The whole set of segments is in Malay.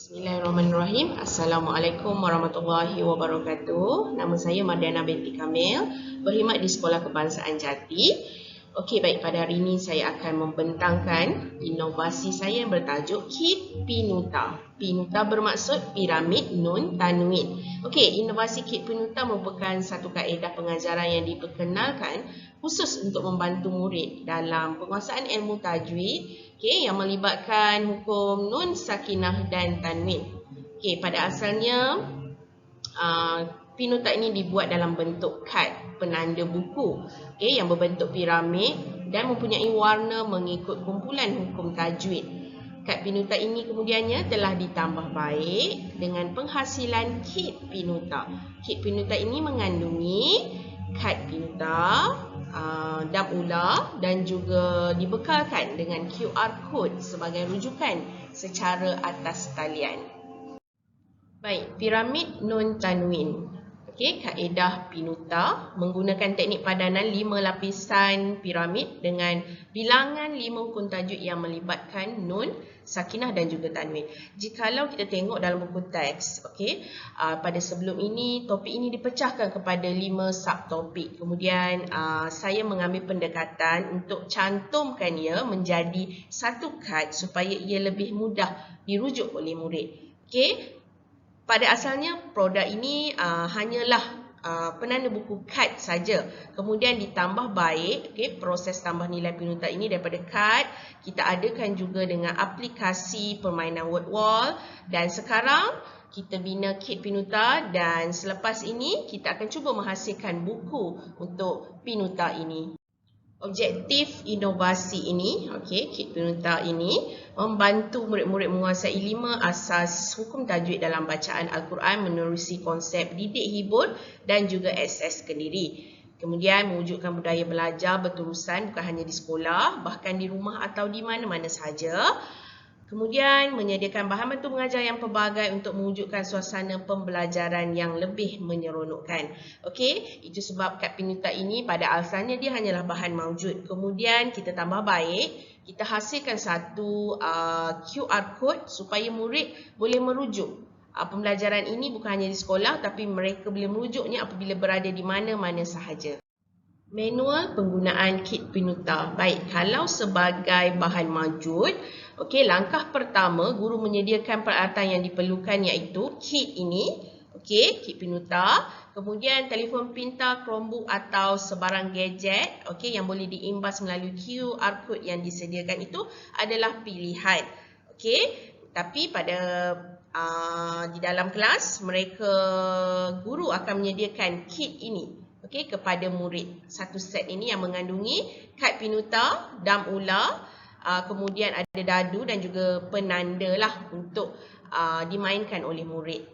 Bismillahirrahmanirrahim. Assalamualaikum warahmatullahi wabarakatuh. Nama saya Mardiana binti Kamil, berkhidmat di Sekolah Kebangsaan Jati. Okey, baik, pada hari ini saya akan membentangkan inovasi saya yang bertajuk Kit Pinuta. Pinuta bermaksud piramid nun tanwin. Okey, inovasi Kit Pinuta merupakan satu kaedah pengajaran yang diperkenalkan khusus untuk membantu murid dalam penguasaan ilmu tajwid, yang melibatkan hukum nun, sakinah dan tanwin. Pada asalnya pinuta ini dibuat dalam bentuk kad penanda buku yang berbentuk piramid dan mempunyai warna mengikut kumpulan hukum tajwid. Kad pinuta ini kemudiannya telah ditambah baik dengan penghasilan kit pinuta. Kit pinuta ini mengandungi kad pinuta, dam ular dan juga dibekalkan dengan QR code sebagai rujukan secara atas talian. Baik, piramid nun tanwin. Kaedah pinuta menggunakan teknik padanan 5 lapisan piramid dengan bilangan 5 hukum tajwid yang melibatkan nun, sakinah dan juga tanwin. Jikalau kita tengok dalam buku teks, pada sebelum ini topik ini dipecahkan kepada 5 subtopik. Kemudian saya mengambil pendekatan untuk cantumkan ia menjadi satu kad supaya ia lebih mudah dirujuk oleh murid. Pada asalnya produk ini hanyalah penanda buku kad saja. Kemudian ditambah baik, proses tambah nilai pinuta ini daripada kad kita adakan juga dengan aplikasi permainan word wall, dan sekarang kita bina kit pinuta dan selepas ini kita akan cuba menghasilkan buku untuk pinuta ini. Objektif inovasi ini, kit pinuta ini membantu murid-murid menguasai 5 asas hukum tajwid dalam bacaan Al-Quran menerusi konsep didik hibur dan juga akses kendiri. Kemudian mewujudkan budaya belajar berterusan bukan hanya di sekolah, bahkan di rumah atau di mana-mana sahaja. Kemudian menyediakan bahan bantu mengajar yang pelbagai untuk mewujudkan suasana pembelajaran yang lebih menyeronokkan. Itu sebab kad pinuta ini pada asalnya dia hanyalah bahan maujud. Kemudian kita tambah baik, kita hasilkan satu QR code supaya murid boleh merujuk. Pembelajaran ini bukan hanya di sekolah tapi mereka boleh merujuknya apabila berada di mana-mana sahaja. Manual penggunaan kit pinuta. Baik, kalau sebagai bahan maujud, langkah pertama guru menyediakan peralatan yang diperlukan iaitu kit ini, kit pinuta, kemudian telefon pintar, Chromebook atau sebarang gadget, yang boleh diimbas melalui QR code yang disediakan itu adalah pilihan. Tapi pada di dalam kelas guru akan menyediakan kit ini kepada murid. Satu set ini yang mengandungi kad pinuta, dam ular, kemudian ada dadu dan juga penanda untuk dimainkan oleh murid.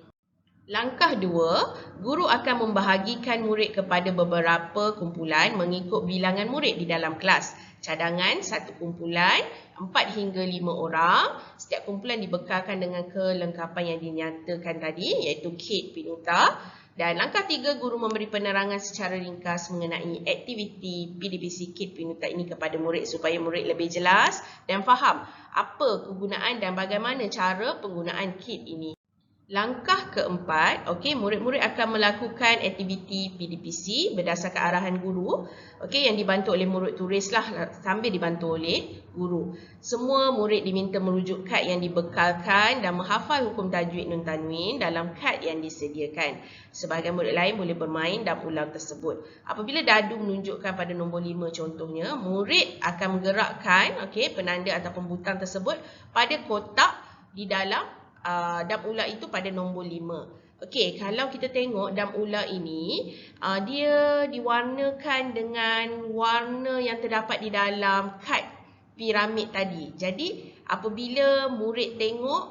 Langkah 2, guru akan membahagikan murid kepada beberapa kumpulan mengikut bilangan murid di dalam kelas. Cadangan satu kumpulan 4 hingga 5 orang. Setiap kumpulan dibekalkan dengan kelengkapan yang dinyatakan tadi iaitu kit pinuta. Dan langkah 3, guru memberi penerangan secara ringkas mengenai aktiviti PDPC kit pinuta ini kepada murid supaya murid lebih jelas dan faham apa kegunaan dan bagaimana cara penggunaan kit ini. Langkah keempat, murid-murid akan melakukan aktiviti PDPC berdasarkan arahan guru, yang dibantu oleh murid tulislah sambil dibantu oleh guru. Semua murid diminta merujuk kad yang dibekalkan dan menghafal hukum tajwid nun tanwin dalam kad yang disediakan. Sebahagian murid lain boleh bermain dam ular tersebut. Apabila dadu menunjukkan pada nombor 5 contohnya, murid akan menggerakkan penanda ataupun butang tersebut pada kotak di dalam dam ular itu pada nombor 5. Kalau kita tengok dam ular ini, dia diwarnakan dengan warna yang terdapat di dalam kad piramid tadi. Jadi apabila murid tengok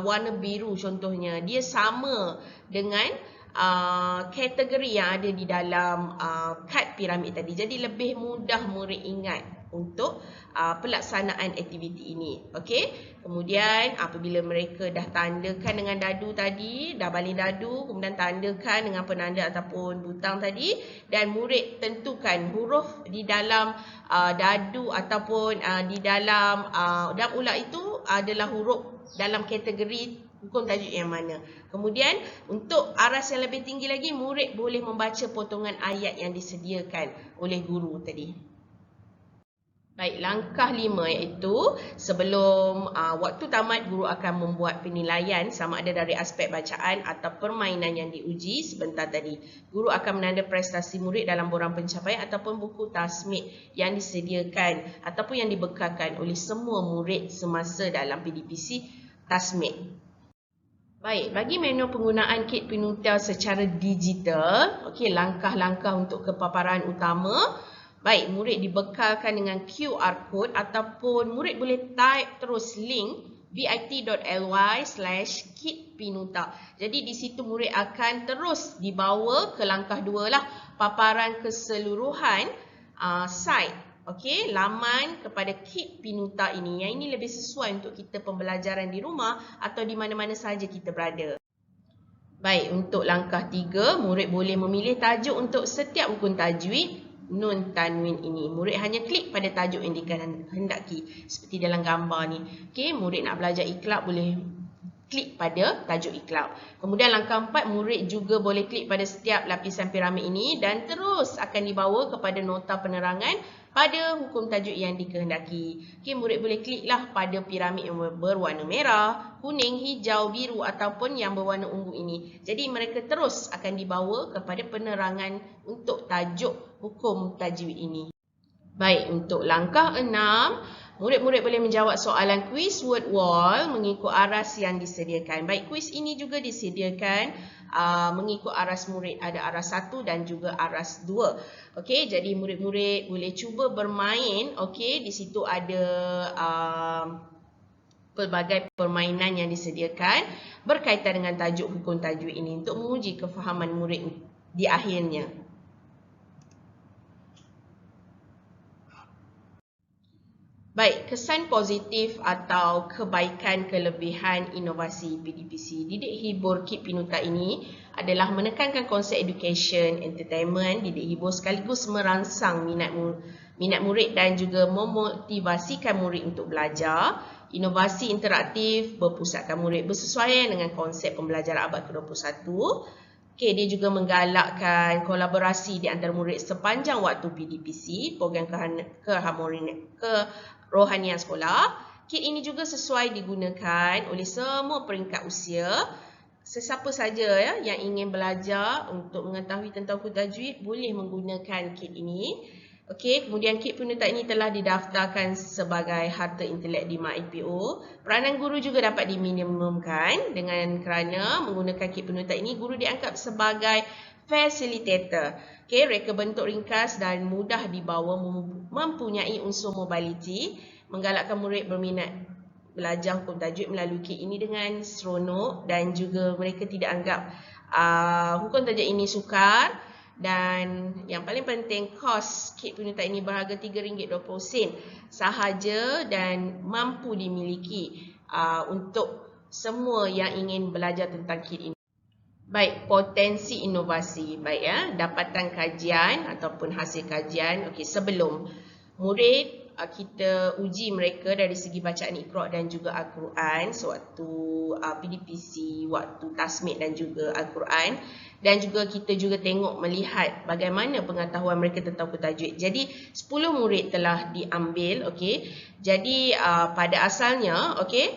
warna biru contohnya, dia sama dengan kategori yang ada di dalam kad piramid tadi. Jadi lebih mudah murid ingat untuk pelaksanaan aktiviti ini. Kemudian apabila mereka dah tandakan dengan dadu tadi, dah baling dadu, kemudian tandakan dengan penanda ataupun butang tadi, dan murid tentukan huruf di dalam dadu ataupun di dalam dam ular itu adalah huruf dalam kategori hukum tajuk yang mana. Kemudian untuk aras yang lebih tinggi lagi, murid boleh membaca potongan ayat yang disediakan oleh guru tadi. Baik, langkah 5 iaitu sebelum waktu tamat, guru akan membuat penilaian sama ada dari aspek bacaan atau permainan yang diuji sebentar tadi. Guru akan menanda prestasi murid dalam borang pencapaian ataupun buku tasmid yang disediakan ataupun yang dibekalkan oleh semua murid semasa dalam PDPC tasmid. Baik, bagi menu penggunaan kit Pinutel secara digital, okey, langkah-langkah untuk kepaparan utama. Baik, murid dibekalkan dengan QR code ataupun murid boleh type terus link bit.ly/kitpinuta. Jadi di situ murid akan terus dibawa ke langkah 2 lah, paparan keseluruhan site, okey, laman kepada kit Pinuta ini. Yang ini lebih sesuai untuk kita pembelajaran di rumah atau di mana-mana saja kita berada. Baik, untuk langkah 3, murid boleh memilih tajuk untuk setiap rukun tajwid nun tanwin ini. Murid hanya klik pada tajuk yang dikehendaki seperti dalam gambar ni. Okey, murid nak belajar iqlab boleh klik pada tajuk iqlab. Kemudian langkah 4, murid juga boleh klik pada setiap lapisan piramid ini dan terus akan dibawa kepada nota penerangan pada hukum tajuk yang dikehendaki. Okey, murid boleh kliklah pada piramid yang berwarna merah, kuning, hijau, biru ataupun yang berwarna ungu ini. Jadi mereka terus akan dibawa kepada penerangan untuk tajuk hukum tajwid ini. Baik, untuk langkah 6, murid-murid boleh menjawab soalan kuis word wall mengikut aras yang disediakan. Baik, kuis ini juga disediakan mengikut aras murid. Ada aras 1 dan juga aras 2. Okey, jadi murid-murid boleh cuba bermain. Okey, di situ ada pelbagai permainan yang disediakan berkaitan dengan tajuk hukum tajwid ini untuk menguji kefahaman murid di akhirnya. Baik, kesan positif atau kebaikan kelebihan inovasi PDPC Didik Hibur Kit Pinuta ini adalah menekankan konsep education, entertainment, didik hibur sekaligus merangsang minat murid dan juga memotivasikan murid untuk belajar. Inovasi interaktif berpusatkan murid bersesuaian dengan konsep pembelajaran abad ke-21. Okay, dia juga menggalakkan kolaborasi di antara murid sepanjang waktu PDPC, program kerohanian sekolah. Kit ini juga sesuai digunakan oleh semua peringkat usia. Sesiapa saja yang ingin belajar untuk mengetahui tentang hukum tajwid boleh menggunakan kit ini. Okey, kemudian kit Pinuta ini telah didaftarkan sebagai harta intelek di MAIPO. Peranan guru juga dapat diminimumkan dengan kerana menggunakan kit Pinuta ini guru dianggap sebagai facilitator. Okey, reka bentuk ringkas dan mudah dibawa, mempunyai unsur mobility, menggalakkan murid berminat belajar hukum tajwid melalui kit ini dengan seronok dan juga mereka tidak anggap hukum tajwid ini sukar. Dan yang paling penting, kos kit Pinuta ini berharga RM3.20 sahaja dan mampu dimiliki untuk semua yang ingin belajar tentang kit ini. Baik, potensi inovasi. Baik, dapatan kajian ataupun hasil kajian. Okey, sebelum murid kita uji mereka dari segi bacaan Iqra' dan juga Al-Quran sewaktu PDPC, waktu tasmid dan juga Al-Quran. Dan juga kita juga tengok melihat bagaimana pengetahuan mereka tentang hukum tajwid. Jadi 10 murid telah diambil, okey. Jadi pada asalnya, okey,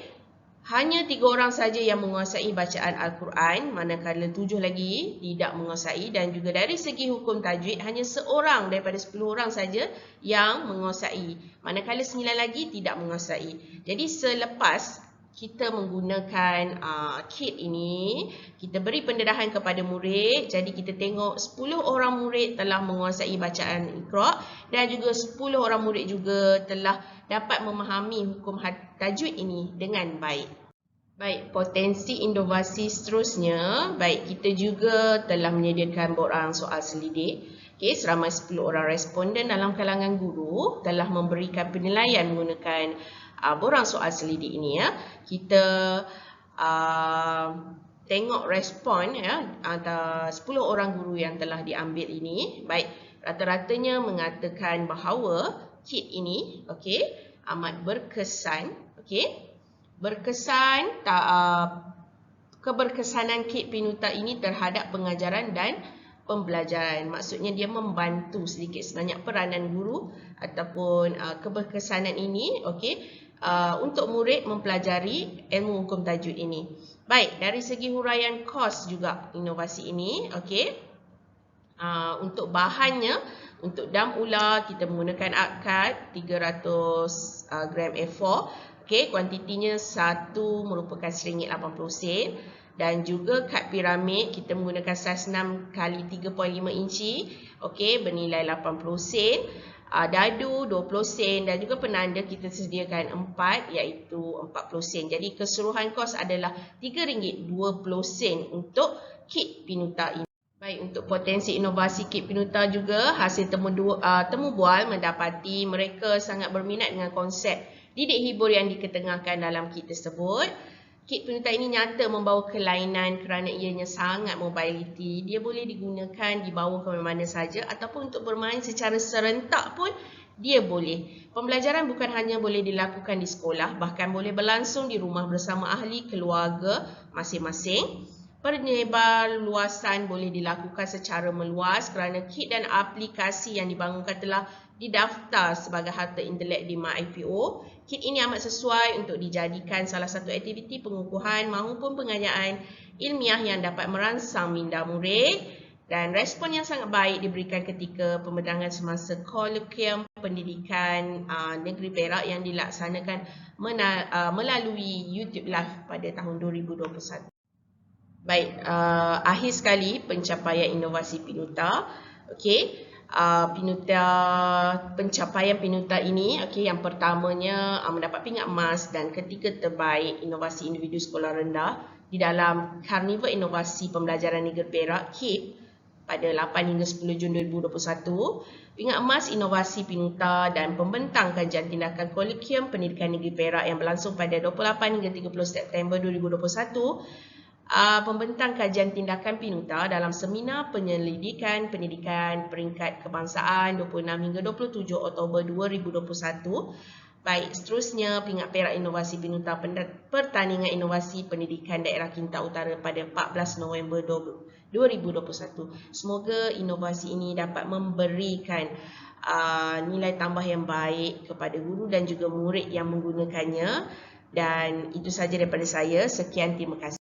hanya 3 orang saja yang menguasai bacaan Al-Quran, manakala 7 lagi tidak menguasai. Dan juga dari segi hukum tajwid, hanya seorang daripada 10 orang saja yang menguasai, manakala 9 lagi tidak menguasai. Jadi selepas kita menggunakan kit ini, kita beri pendedahan kepada murid. Jadi kita tengok 10 orang murid telah menguasai bacaan Iqra' dan juga 10 orang murid juga telah dapat memahami hukum tajwid ini dengan baik. Baik, potensi inovasi seterusnya. Baik, kita juga telah menyediakan borang soal selidik. Okay, seramai 10 orang responden dalam kalangan guru telah memberikan penilaian menggunakan borang soal selidik ini. Kita tengok respon antara 10 orang guru yang telah diambil ini. Baik, rata-ratanya mengatakan bahawa kit ini amat berkesan. Okey. keberkesanan Kit Pinuta ini terhadap pengajaran dan pembelajaran. Maksudnya dia membantu sedikit sebanyak peranan guru ataupun keberkesanan ini untuk murid mempelajari ilmu hukum tajwid ini. Baik, dari segi huraian kos juga inovasi ini, untuk bahannya, untuk dam ular kita menggunakan akad 300 gram A4. Kuantitinya 1 merupakan RM1.80. Dan juga kad piramid kita menggunakan saiz 6 x 3.5 inci, bernilai RM80. Dadu RM20 dan juga penanda kita sediakan 4 iaitu RM40. Jadi keseluruhan kos adalah RM3.20 untuk Kit Pinuta ini. Baik, untuk potensi inovasi Kit Pinuta juga hasil temu bual mendapati mereka sangat berminat dengan konsep didik hibur yang diketengahkan dalam kit tersebut. Kit Pinuta ini nyata membawa kelainan kerana ianya sangat mobility. Dia boleh digunakan dibawa ke mana saja ataupun untuk bermain secara serentak pun dia boleh. Pembelajaran bukan hanya boleh dilakukan di sekolah, bahkan boleh berlangsung di rumah bersama ahli keluarga masing-masing. Penyebar luasan boleh dilakukan secara meluas kerana kit dan aplikasi yang dibangunkan telah didaftar sebagai harta intelek di MyIPO. Kit ini amat sesuai untuk dijadikan salah satu aktiviti pengukuhan maupun pengayaan ilmiah yang dapat merangsang minda murid, dan respon yang sangat baik diberikan ketika pembentangan semasa Kolokvium Pendidikan Negeri Perak yang dilaksanakan melalui YouTube Live pada tahun 2021. Baik, akhir sekali pencapaian inovasi Pinuta. Pencapaian Pinuta ini, yang pertamanya mendapat pingat emas dan ketiga terbaik inovasi individu sekolah rendah di dalam Karnival Inovasi Pembelajaran Negeri Perak KIP pada 8 hingga 10 Jun 2021. Pingat emas inovasi Pinuta dan pembentang kajian tindakan Kolokvium Pendidikan Negeri Perak yang berlangsung pada 28 hingga 30 September 2021. Pembentang kajian tindakan Pinuta dalam seminar penyelidikan pendidikan peringkat kebangsaan 26 hingga 27 Oktober 2021. Baik, seterusnya pingat perak inovasi Pinuta pertandingan inovasi pendidikan daerah Kinta Utara pada 14 November 2021. Semoga inovasi ini dapat memberikan nilai tambah yang baik kepada guru dan juga murid yang menggunakannya. Dan itu sahaja daripada saya. Sekian, terima kasih.